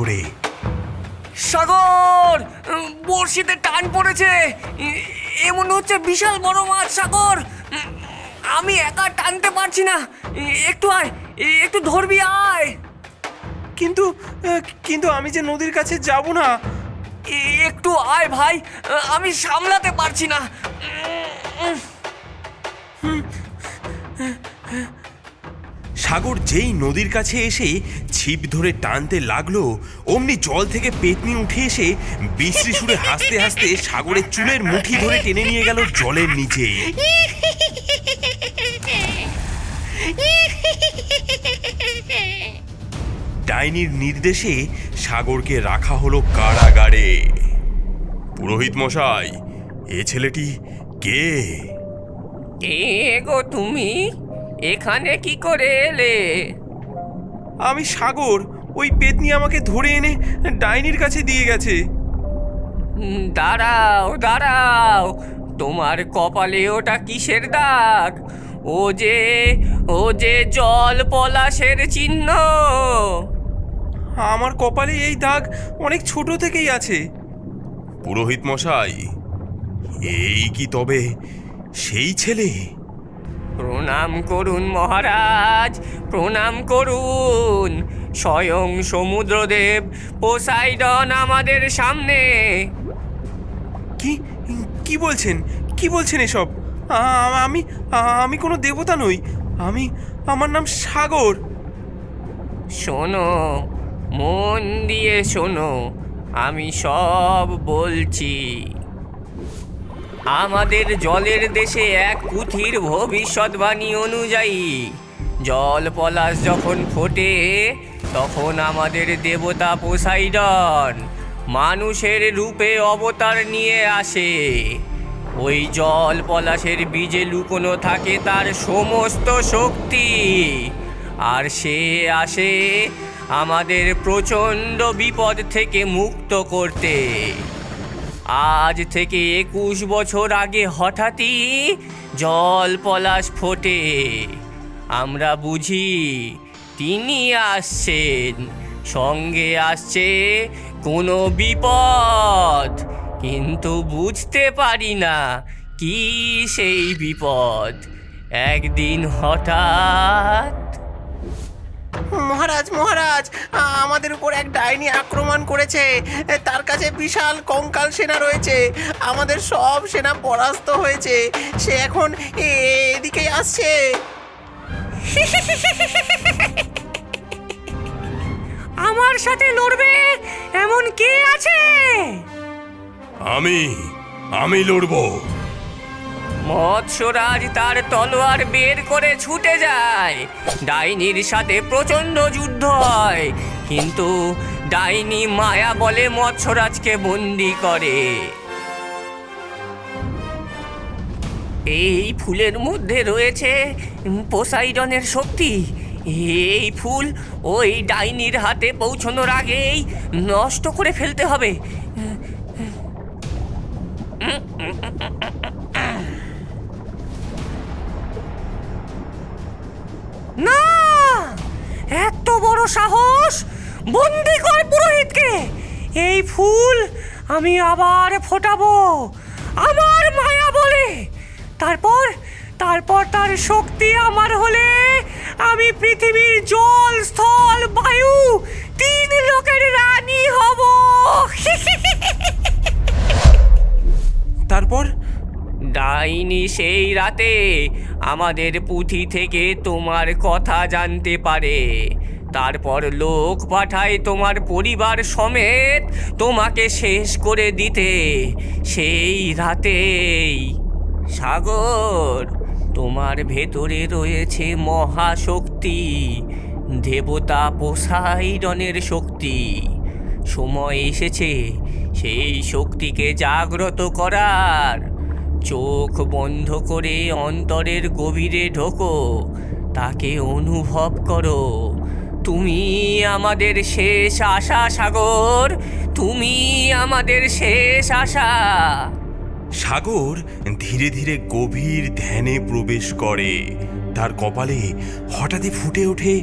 ওরে সাগর, বড়শিতে টান পড়েছে। এমন হচ্ছে বিশাল বড় মাছ। সাগর, আমি একা টানতে পারছি না। একটু আয়, একটু ধরবি, আয়। কিন্তু কিন্তু আমি যে নদীর কাছে যাব না। একটু আয় ভাই, আমি সামলাতে পারছি না। সাগর যেই নদীর কাছে এসে ছিপ ধরে টানতে লাগলো, অমনি জল থেকে পেতনি উঠে এসে বিশ্রী সুরে হাসতে হাসতে সাগরের চুলের মুঠি ধরে টেনে নিয়ে গেল জলের নিচে। ডাইনির নির্দেশে সাগরকে রাখা হলো কারাগারে। পুরোহিত মশাই, এ ছেলেটি কে? কে গো তুমি? এখানে কি করে এলে? আমি সাগর। ওই পেতনি আমাকে ধরে এনে ডাইনির কাছে দিয়ে গেছে। দাঁড়াও দাঁড়াও, তোমার কপালে ওটা কিসের দাগ? ও যে জল পলাশের চিহ্ন। আমার কপালে এই দাগ অনেক ছোট থেকেই আছে। পুরোহিত মশাই, এই কি তবে সেই ছেলে? প্রণাম করুন মহারাজ, প্রণাম করুন। স্বয়ং সমুদ্রদেব পোসাইডন আমাদের সামনে। কি কি বলছেন? কি বলছেন এসব? আমি আমি কোনো দেবতা নই। আমার নাম সাগর। শোনো, মন দিয়ে শোনো, আমি সব বলছি। আমাদের জলের দেশে এক পুঁথির ভবিষ্যৎবাণী অনুযায়ী জল পলাশ যখন ফোটে, তখন আমাদের দেবতা পোসাইডন মানুষের রূপে অবতার নিয়ে আসে। ওই জল পলাশের বীজে লুকোনো থাকে তার সমস্ত শক্তি, আর সে আসে আমাদের প্রচণ্ড বিপদ থেকে মুক্ত করতে। আজ থেকে 21 বছর আগে হঠাৎই জল পলাশ ফোটে। আমরা বুঝি তিনি আসছেন, সঙ্গে আসছে কোনো বিপদ, কিন্তু বুঝতে পারি না কি সেই বিপদ। একদিন হঠাৎ মহারাজ মহারাজ, আমাদের উপর এক ডাইনি আক্রমণ করেছে। তার কাছে বিশাল কঙ্কাল সেনা রয়েছে। আমাদের সব সেনা পরাস্ত হয়েছে। সে এখন এদিকে আসছে। আমার সাথে লড়বে এমন কে আছে? আমি লড়বো। মৎস্যরাজ তার তলোয়ার বের করে ছুটে যায়। ডাইনির সাথে প্রচণ্ড যুদ্ধ হয়, কিন্তু ডাইনি মায়া বলে মৎস্যরাজকে বন্দি করে। এই ফুলের মধ্যে রয়েছে পোসাইডনের শক্তি। এই ফুল ওই ডাইনির হাতে পৌঁছানোর আগেই নষ্ট করে ফেলতে হবে। না, এত বড় সাহস! বন্দি কর পুরোহিতকে। এই ফুল আমি আবার ফোটাবো আমার মায়া বলে। তারপর তার শক্তি আমার হলে আমি পৃথিবীর জল, স্থল, বায়ু 3 লোকের রানী হব। তারপর ডাইনি সেই রাতে আমাদের পুঁথি থেকে তোমার কথা জানতে পারে। তারপর লোক পাঠায় তোমার পরিবার সমেত তোমাকে শেষ করে দিতে। সেই রাতেই সাগর, তোমার ভেতরে রয়েছে মহাশক্তি, দেবতা পোসাইডনের শক্তি। সময় এসেছে সেই শক্তিকে জাগ্রত করার। চোখ বন্ধ করে অন্তরের গভীরে ঢোকো, তাকে অনুভব করো। তুমি আমাদের শেষ আশা সাগর, তুমি আমাদের শেষ আশা। সাগর ধীরে ধীরে গভীর ধ্যানে প্রবেশ করে। তার কপালে হঠাৎই ফুটে ওঠে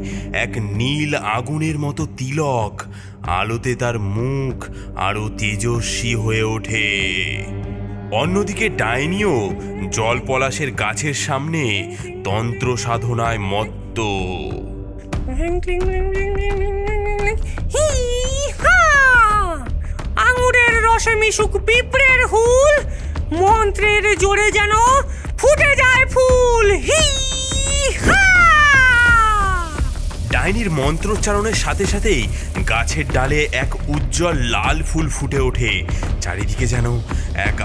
এক নীল আগুনের মতো তিলক, আলোতে তার মুখ আরো তেজস্বী হয়ে ওঠে। অন্যদিকে ডাইনিও জলপলাশের গাছের সামনে তন্ত্র সাধনায় মত্ত। আঙুরের রসে মিশুক পিঁপড়ের হুল, মন্ত্রের জোরে যেন ফুটে যায় ফুল। হি হা! ডাইনির মন্ত্রোচ্চারণের সাথে সাথেই গাছের ডালে এক উজ্জ্বল লাল ফুল ফুটে ওঠে। চারিদিকে যেন এক